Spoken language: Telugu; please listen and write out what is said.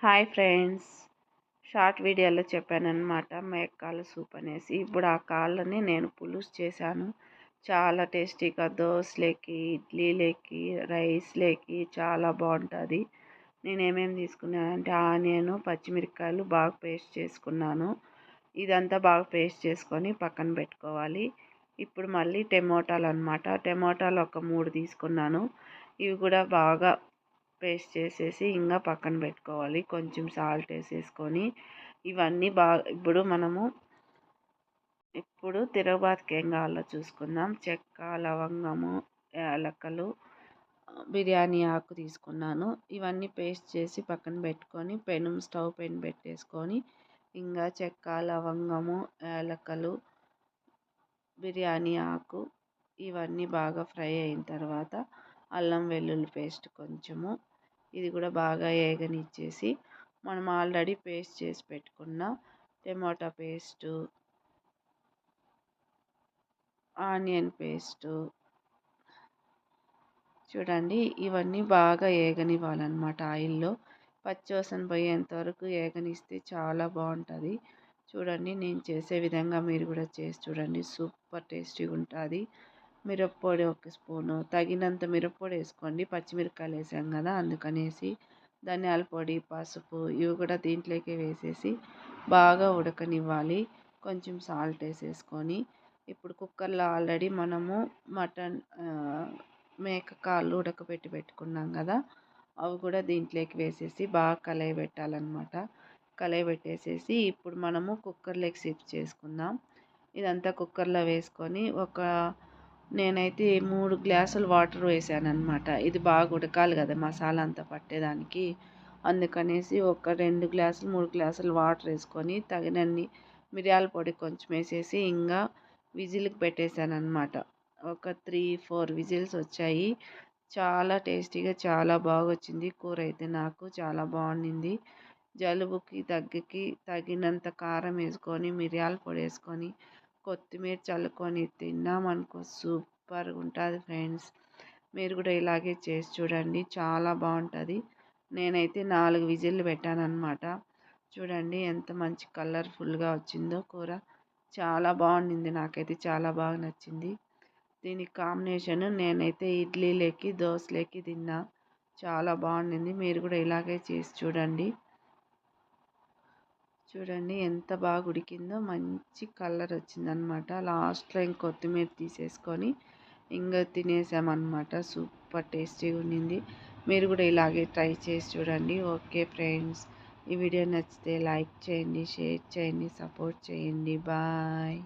హాయ్ ఫ్రెండ్స్, షార్ట్ వీడియోలో చెప్పానన్నమాట మేకకాళ్ళ సూప్ అనేసి. ఇప్పుడు ఆ కాళ్ళని నేను పులుసు చేశాను. చాలా టేస్టీగా దోశలోకి, ఇడ్లీలోకి, రైస్లోకి చాలా బాగుంటుంది. నేను ఏమేమి తీసుకున్నానంటే ఆనియన్, పచ్చిమిరపకాయలు బాగా పేస్ట్ చేసుకున్నాను. ఇదంతా బాగా పేస్ట్ చేసుకొని పక్కన పెట్టుకోవాలి. ఇప్పుడు మళ్ళీ టమోటాలు అన్నమాట. టమోటాలు ఒక 3 తీసుకున్నాను. ఇవి కూడా బాగా పేస్ట్ చేసేసి ఇంకా పక్కన పెట్టుకోవాలి. కొంచెం సాల్ట్ వేసేసుకొని ఇవన్నీ బాగా ఇప్పుడు తిరగబాతుకి ఏం కావాలో చూసుకుందాం. చెక్క, లవంగము, యాలక్కలు, బిర్యానీ ఆకు తీసుకున్నాను. ఇవన్నీ పేస్ట్ చేసి పక్కన పెట్టుకొని స్టవ్ పెనం పెట్టేసుకొని ఇంకా చెక్క, లవంగము, యాలక్కలు, బిర్యానీ ఆకు ఇవన్నీ బాగా ఫ్రై అయిన తర్వాత అల్లం వెల్లుల్లి పేస్ట్ కొంచెము ఇది కూడా బాగా ఏగనిచ్చేసి మనం ఆల్రెడీ పేస్ట్ చేసి పెట్టుకున్న టమోటా పేస్టు, ఆనియన్ పేస్టు చూడండి ఇవన్నీ బాగా ఏగనివ్వాలన్నమాట. ఆయిల్లో పచ్చివాసన పోయేంత వరకు ఏగనిస్తే చాలా బాగుంటుంది. చూడండి నేను చేసే విధంగా మీరు కూడా చేసి చూడండి, సూపర్ టేస్టీగా ఉంటుంది. మిరప్పొడి 1 స్పూను, తగినంత మిరప్పొడి వేసుకోండి. పచ్చిమిరపకాయలు వేసాం కదా అందుకనేసి. ధనియాల పొడి, పసుపు ఇవి కూడా దీంట్లోకి వేసేసి బాగా ఉడకనివ్వాలి. కొంచెం సాల్ట్ వేసేసుకొని ఇప్పుడు కుక్కర్లో ఆల్రెడీ మనము మేక కాళ్ళు ఉడకబెట్టి పెట్టుకున్నాం కదా, అవి కూడా దీంట్లోకి వేసేసి బాగా కలయి పెట్టాలన్నమాట. కలయి పెట్టేసేసి ఇప్పుడు మనము కుక్కర్లోకి షిఫ్ట్ చేసుకుందాం. ఇదంతా కుక్కర్లో వేసుకొని నేనైతే 3 గ్లాసులు వాటర్ వేసాను అనమాట. ఇది బాగా ఉడకాలి కదా మసాలా అంతా పట్టేదానికి. అందుకనేసి ఒక 2 గ్లాసులు 3 గ్లాసులు వాటర్ వేసుకొని తగినన్ని మిరియాల పొడి కొంచెం వేసేసి ఇంకా విజిల్కి పెట్టేశాను అనమాట. ఒక 3-4 విజిల్స్ వచ్చాయి. చాలా టేస్టీగా చాలా బాగా వచ్చింది కూర అయితే. నాకు చాలా బాగుండింది. జలుబుకి దగ్గుకి తగినంత కారం వేసుకొని మిరియాల పొడి వేసుకొని కొత్తిమీర చల్లుకొని తిన్నామనుకో సూపర్గా ఉంటుంది ఫ్రెండ్స్. మీరు కూడా ఇలాగే చేసి చూడండి, చాలా బాగుంటుంది. నేనైతే 4 విజిల్లు పెట్టాను అనమాట. చూడండి ఎంత మంచి కలర్ఫుల్గా వచ్చిందో కూర. చాలా బాగుండింది, నాకైతే చాలా బాగా నచ్చింది. దీనికి కాంబినేషన్ నేనైతే ఇడ్లీలోకి, దోశలోకి తిన్నా. చాలా బాగుండింది. మీరు కూడా ఇలాగే చేసి చూడండి. చూడండి ఎంత బాగా ఉడికిందో, మంచి కలర్ వచ్చిందనమాట. లాస్ట్లో ఇంక కొత్తిమీర తీసేసుకొని ఇంకా తినేసామన్నమాట. సూపర్ టేస్టీగా ఉండింది. మీరు కూడా ఇలాగే ట్రై చేసి చూడండి. ఓకే ఫ్రెండ్స్, ఈ వీడియో నచ్చితే లైక్ చేయండి, షేర్ చేయండి, సపోర్ట్ చేయండి. బాయ్.